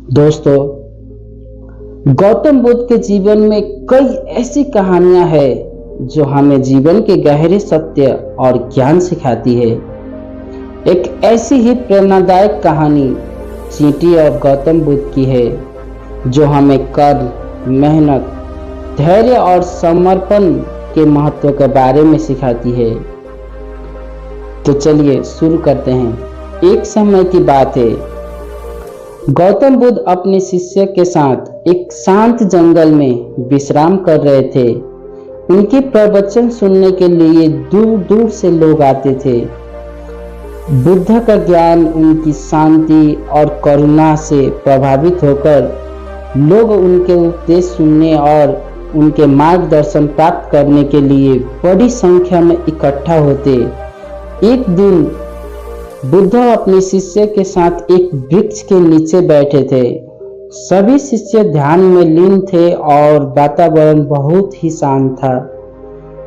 दोस्तों, गौतम बुद्ध के जीवन में कई ऐसी कहानियां हैं जो हमें जीवन के गहरे सत्य और ज्ञान सिखाती है। एक ऐसी ही प्रेरणादायक कहानी चींटी और गौतम बुद्ध की है, जो हमें कर्म, मेहनत, धैर्य और समर्पण के महत्व के बारे में सिखाती है। तो चलिए शुरू करते हैं। एक समय की बात है, गौतम बुद्ध अपने शिष्य के साथ एक शांत जंगल में विश्राम कर रहे थे। उनके प्रवचन सुनने के लिए दूर दूर से लोग आते थे। बुद्ध का ज्ञान, उनकी शांति और करुणा से प्रभावित होकर लोग उनके उपदेश सुनने और उनके मार्गदर्शन प्राप्त करने के लिए बड़ी संख्या में इकट्ठा होते। एक दिन बुद्ध अपने शिष्य के साथ एक वृक्ष के नीचे बैठे थे। सभी शिष्य ध्यान में लीन थे और वातावरण बहुत ही शांत था।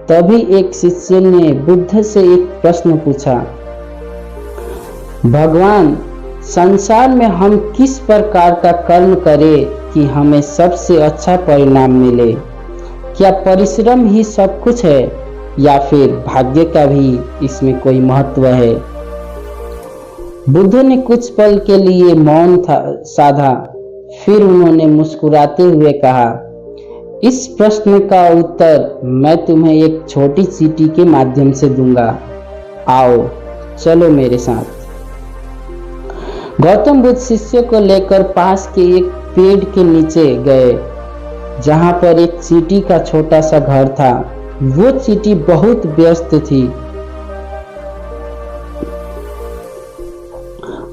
तभी एक शिष्य ने बुद्ध से एक प्रश्न पूछा, भगवान, संसार में हम किस प्रकार का कर्म करें कि हमें सबसे अच्छा परिणाम मिले? क्या परिश्रम ही सब कुछ है या फिर भाग्य का भी इसमें कोई महत्व है? बुद्ध ने कुछ पल के लिए मौन साधा, फिर उन्होंने मुस्कुराते हुए कहा, इस प्रश्न का उत्तर मैं तुम्हें एक छोटी चींटी के माध्यम से दूंगा। आओ, चलो मेरे साथ। गौतम बुद्ध शिष्य को लेकर पास के एक पेड़ के नीचे गए, जहां पर एक चींटी का छोटा सा घर था। वो चींटी बहुत व्यस्त थी।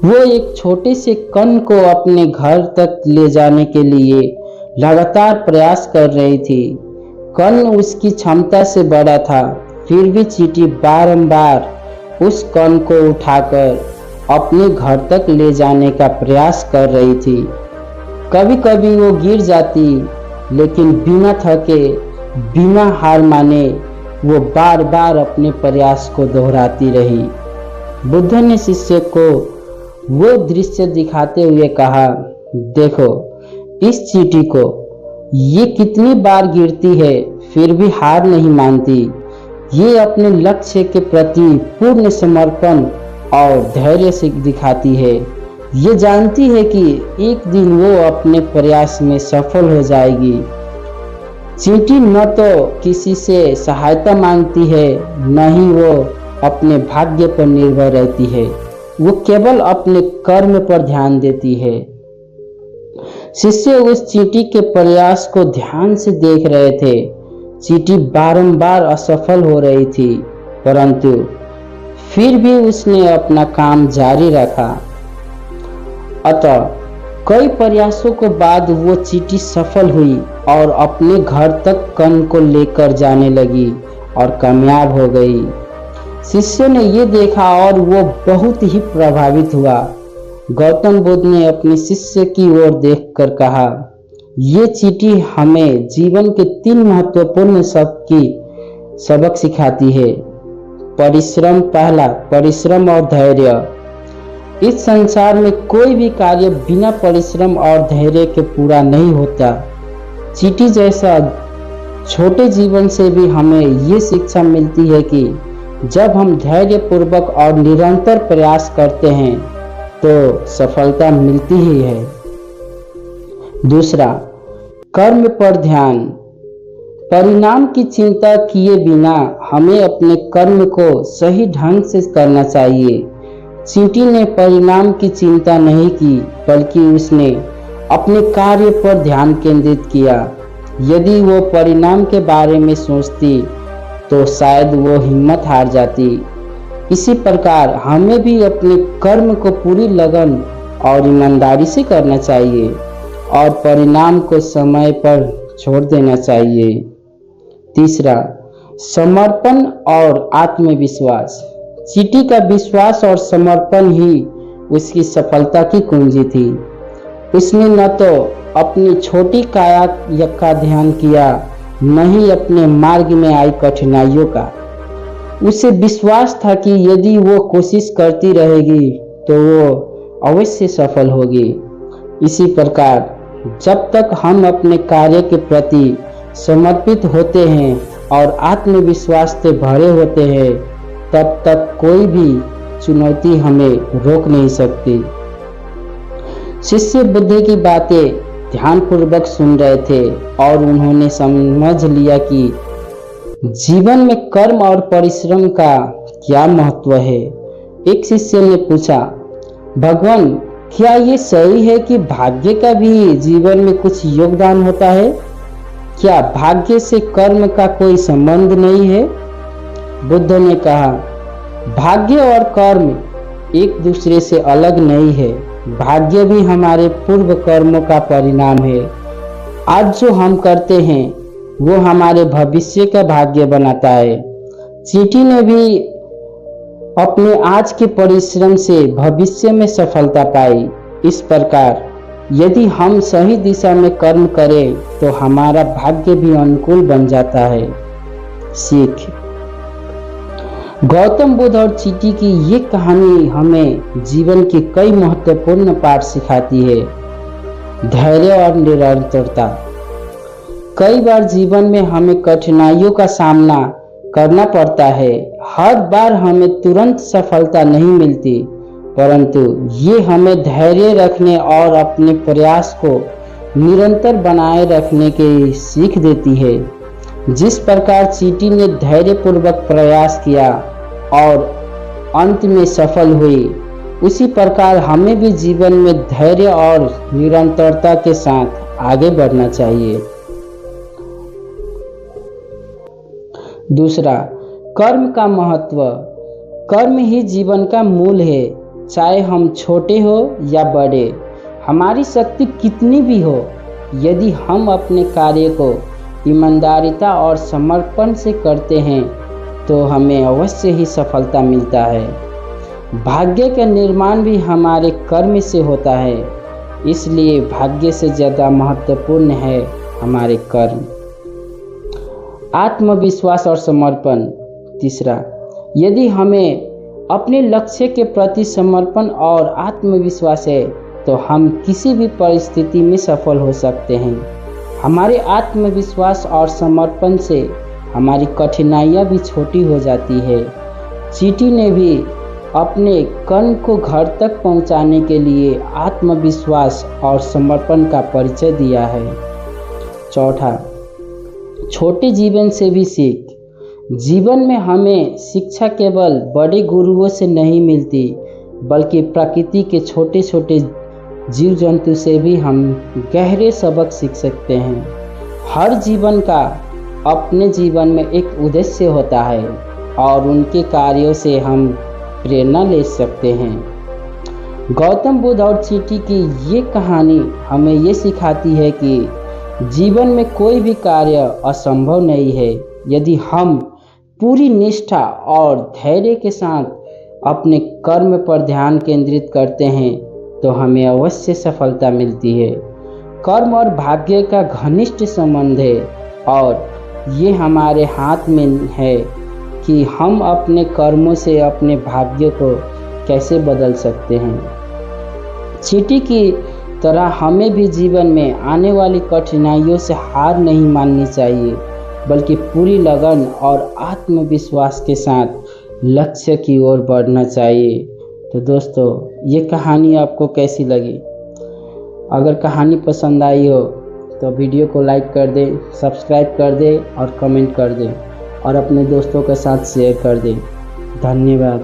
वो एक छोटे से कण को अपने घर तक ले जाने के लिए लगातार प्रयास कर रही थी। कण उसकी क्षमता से बड़ा था, फिर भी चींटी बारंबार उस कण को उठाकर अपने घर तक ले जाने का प्रयास कर रही थी। कभी कभी वो गिर जाती, लेकिन बिना थके, बिना हार माने वो बार बार अपने प्रयास को दोहराती रही। बुद्ध ने शिष्य को वो दृश्य दिखाते हुए कहा, देखो इस चींटी को, ये कितनी बार गिरती है फिर भी हार नहीं मानती। ये अपने लक्ष्य के प्रति पूर्ण समर्पण और धैर्य से दिखाती है। ये जानती है कि एक दिन वो अपने प्रयास में सफल हो जाएगी। चींटी न तो किसी से सहायता मांगती है, न ही वो अपने भाग्य पर निर्भर रहती है। वो केवल अपने कर्म पर ध्यान देती है। शिष्य उस चींटी के प्रयास को ध्यान से देख रहे थे। चींटी बारंबार असफल हो रही थी, परंतु फिर भी उसने अपना काम जारी रखा। अतः कई प्रयासों के बाद वो चींटी सफल हुई और अपने घर तक कण को लेकर जाने लगी और कामयाब हो गई। शिष्य ने ये देखा और वो बहुत ही प्रभावित हुआ। गौतम बुद्ध ने अपने शिष्य की ओर देखकर कहा, ये चींटी हमें जीवन के 3 महत्वपूर्ण सबक सिखाती है। परिश्रम, पहला परिश्रम और धैर्य। इस संसार में कोई भी कार्य बिना परिश्रम और धैर्य के पूरा नहीं होता। चींटी जैसा छोटे जीवन से भी हमें ये शिक्षा मिलती है कि जब हम धैर्य पूर्वक और निरंतर प्रयास करते हैं तो सफलता मिलती ही है। दूसरा, कर्म पर ध्यान। परिणाम की चिंता किए बिना हमें अपने कर्म को सही ढंग से करना चाहिए। चींटी ने परिणाम की चिंता नहीं की, बल्कि उसने अपने कार्य पर ध्यान केंद्रित किया। यदि वो परिणाम के बारे में सोचती तो शायद वो हिम्मत हार जाती। इसी प्रकार हमें भी अपने कर्म को पूरी लगन और ईमानदारी से करना चाहिए और परिणाम को समय पर छोड़ देना चाहिए। तीसरा, समर्पण और आत्मविश्वास। चींटी का विश्वास और समर्पण ही उसकी सफलता की कुंजी थी। उसने न तो अपनी छोटी काया का ध्यान किया, न ही अपने मार्ग में आई कठिनाइयों का। उसे विश्वास था कि यदि वो कोशिश करती रहेगी तो वो अवश्य सफल होगी। इसी प्रकार जब तक हम अपने कार्य के प्रति समर्पित होते हैं और आत्मविश्वास से भरे होते हैं, तब तक कोई भी चुनौती हमें रोक नहीं सकती। शिष्य बुद्ध की बातें ध्यानपूर्वक सुन रहे थे और उन्होंने समझ लिया कि जीवन में कर्म और परिश्रम का क्या महत्व है। एक शिष्य ने पूछा, भगवान, क्या ये सही है कि भाग्य का भी जीवन में कुछ योगदान होता है? क्या भाग्य से कर्म का कोई संबंध नहीं है? बुद्ध ने कहा, भाग्य और कर्म एक दूसरे से अलग नहीं है। भाग्य भी हमारे पूर्व कर्मों का परिणाम है। आज जो हम करते हैं वो हमारे भविष्य का भाग्य बनाता है। चींटी ने भी अपने आज के परिश्रम से भविष्य में सफलता पाई। इस प्रकार यदि हम सही दिशा में कर्म करें तो हमारा भाग्य भी अनुकूल बन जाता है। सीख। गौतम बुद्ध और चींटी की ये कहानी हमें जीवन के कई महत्वपूर्ण पाठ सिखाती है। धैर्य और निरंतरता। कई बार जीवन में हमें कठिनाइयों का सामना करना पड़ता है। हर बार हमें तुरंत सफलता नहीं मिलती, परंतु ये हमें धैर्य रखने और अपने प्रयास को निरंतर बनाए रखने की सीख देती है। जिस प्रकार चींटी ने धैर्यपूर्वक प्रयास किया और अंत में सफल हुई, उसी प्रकार हमें भी जीवन में धैर्य और निरंतरता के साथ आगे बढ़ना चाहिए। दूसरा, कर्म का महत्व। कर्म ही जीवन का मूल है। चाहे हम छोटे हो या बड़े, हमारी शक्ति कितनी भी हो, यदि हम अपने कार्य को ईमानदारिता और समर्पण से करते हैं तो हमें अवश्य ही सफलता मिलता है। भाग्य का निर्माण भी हमारे कर्म से होता है, इसलिए भाग्य से ज़्यादा महत्वपूर्ण है हमारे कर्म। आत्मविश्वास और समर्पण। तीसरा, यदि हमें अपने लक्ष्य के प्रति समर्पण और आत्मविश्वास है तो हम किसी भी परिस्थिति में सफल हो सकते हैं। हमारे आत्मविश्वास और समर्पण से हमारी कठिनाइयाँ भी छोटी हो जाती है। चींटी ने भी अपने कण को घर तक पहुंचाने के लिए आत्मविश्वास और समर्पण का परिचय दिया है। चौथा, छोटे जीवन से भी सीख। जीवन में हमें शिक्षा केवल बड़े गुरुओं से नहीं मिलती, बल्कि प्रकृति के छोटे छोटे जीव जंतु से भी हम गहरे सबक सीख सकते हैं। हर जीवन का अपने जीवन में एक उद्देश्य होता है और उनके कार्यों से हम प्रेरणा ले सकते हैं। गौतम बुद्ध और चींटी की ये कहानी हमें ये सिखाती है कि जीवन में कोई भी कार्य असंभव नहीं है। यदि हम पूरी निष्ठा और धैर्य के साथ अपने कर्म पर ध्यान केंद्रित करते हैं तो हमें अवश्य सफलता मिलती है। कर्म और भाग्य का घनिष्ठ संबंध है और ये हमारे हाथ में है कि हम अपने कर्मों से अपने भाग्य को कैसे बदल सकते हैं। चींटी की तरह हमें भी जीवन में आने वाली कठिनाइयों से हार नहीं माननी चाहिए, बल्कि पूरी लगन और आत्मविश्वास के साथ लक्ष्य की ओर बढ़ना चाहिए। तो दोस्तों, ये कहानी आपको कैसी लगी? अगर कहानी पसंद आई हो तो वीडियो को लाइक कर दें, सब्सक्राइब कर दें और कमेंट कर दें और अपने दोस्तों के साथ शेयर कर दें। धन्यवाद।